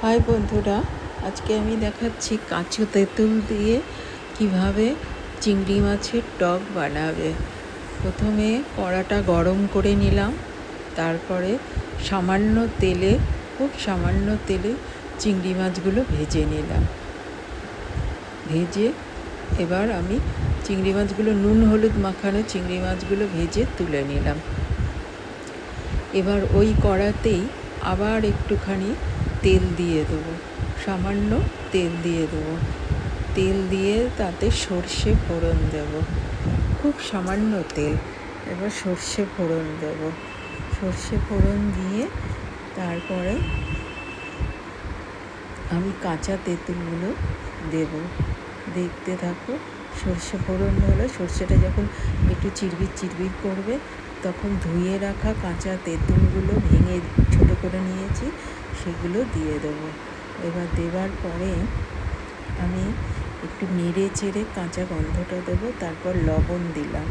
High বন্ধুরা, আজকে আমি দেখাচ্ছি কাঁচো তেঁতুল দিয়ে কিভাবে চিংড়ি মাছের টক বানাবে। প্রথমে কড়াটা গরম করে নিলাম, তারপরে খুব সামান্য তেলে চিংড়ি মাছগুলো ভেজে নিলাম। ভেজে এবার আমি চিংড়ি মাছগুলো নুন হলুদ মাখানো চিংড়ি মাছগুলো ভেজে তুলে নিলাম। এবার ওই কড়াতেই আবার একটুখানি তেল দিয়ে দেবো, সামান্য তেল দিয়ে দেবো। তেল দিয়ে তাতে সর্ষে ফোড়ন দেবো, খুব সামান্য তেল। এবার সর্ষে ফোড়ন দেবো। সর্ষে ফোড়ন দিয়ে তারপরে আমি কাঁচা তেঁতুলগুলো দেবো। দেখতে থাকো। সর্ষে ফোড়ন হলো, সর্ষেটা যখন একটু চিরবির করবে তখন ধুয়ে রাখা কাঁচা তেঁতুলগুলো ভেঙে ছোটো করে নিয়েছি, সেগুলো দিয়ে দেবো। এবার দেওয়ার পরে আমি একটু নেড়ে চেড়ে কাঁচা গন্ধটা দেবো। তারপর লবণ দিলাম,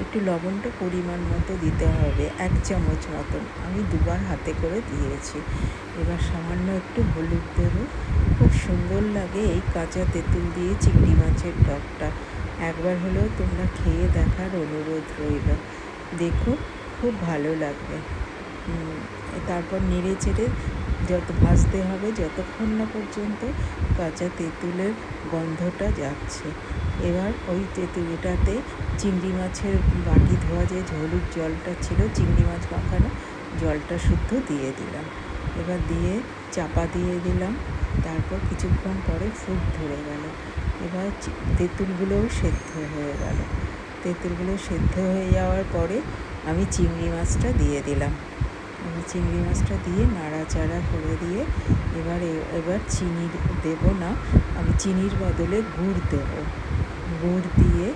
একটু লবণটা পরিমাণ মতো দিতে হবে, 1 চামচ মতন। আমি দুবার হাতে করে দিয়েছি। এবার সামান্য একটু হলুদ দেবো। খুব সুন্দর লাগে এই কাঁচা তেঁতুল দিয়ে চিংড়ি মাছের টকটা। একবার হলেও তোমরা খেয়ে দেখার অনুরোধ রইল। দেখো, খুব ভালো লাগবে। তারপর নেড়ে চেড়ে ভাজতে হবে যতক্ষণ না পর্যন্ত কাঁচা তেঁতুলের গন্ধটা যাচ্ছে। এবার ওই তেঁতুলটাতে চিংড়ি মাছের বাটি ধোয়া যে হলুদ জলটা ছিল, চিংড়ি মাছ মাখানো জলটা শুদ্ধ দিয়ে দিলাম। এবার দিয়ে চাপা দিয়ে দিলাম। তারপর কিছুক্ষণ পরে ফুট ধরে গেল। এবার তেঁতুলগুলোও সেদ্ধ হয়ে গেল। তেঁতুলগুলো সেদ্ধ হয়ে যাওয়ার পরে আমি চিংড়ি মাছটা দিয়ে দিলাম। চিংড়ি মাছটা দিয়ে নাড়াচাড়া করে দিয়ে এবার চিনি দেবো না, আমি চিনির বদলে গুড় দেবো। গুড় দিয়ে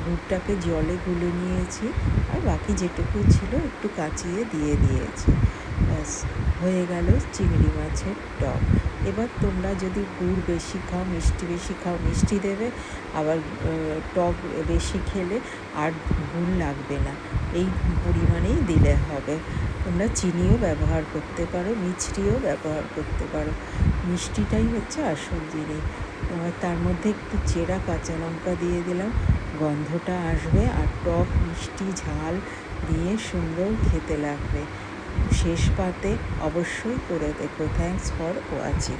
গুড়টাকে জলে গুলে নিয়েছি, আর বাকি যেটুকু ছিল একটু কাচিয়ে দিয়ে দিয়েছি। ব্যাস, হয়ে গেল চিংড়ি মাছের টক। এবার তোমরা যদি গুড় বেশি খাও, মিষ্টি বেশি খাও, মিষ্টি দেবে। আবার টক বেশি খেলে আর গুড় লাগবে না, এই পরিমাণেই দিলে হবে। তোমরা চিনিও ব্যবহার করতে পারো, মিষ্টিও ব্যবহার করতে পারো। মিষ্টিটাই হচ্ছে আসল জিনিস। তার মধ্যে একটু চেরা কাঁচা লঙ্কা দিয়ে দিলাম, গন্ধটা আসবে, আর টক মিষ্টি ঝাল দিয়ে সুন্দর খেতে লাগবে। শেষ পাতে অবশ্যই করে দেখো। Thanks for watching.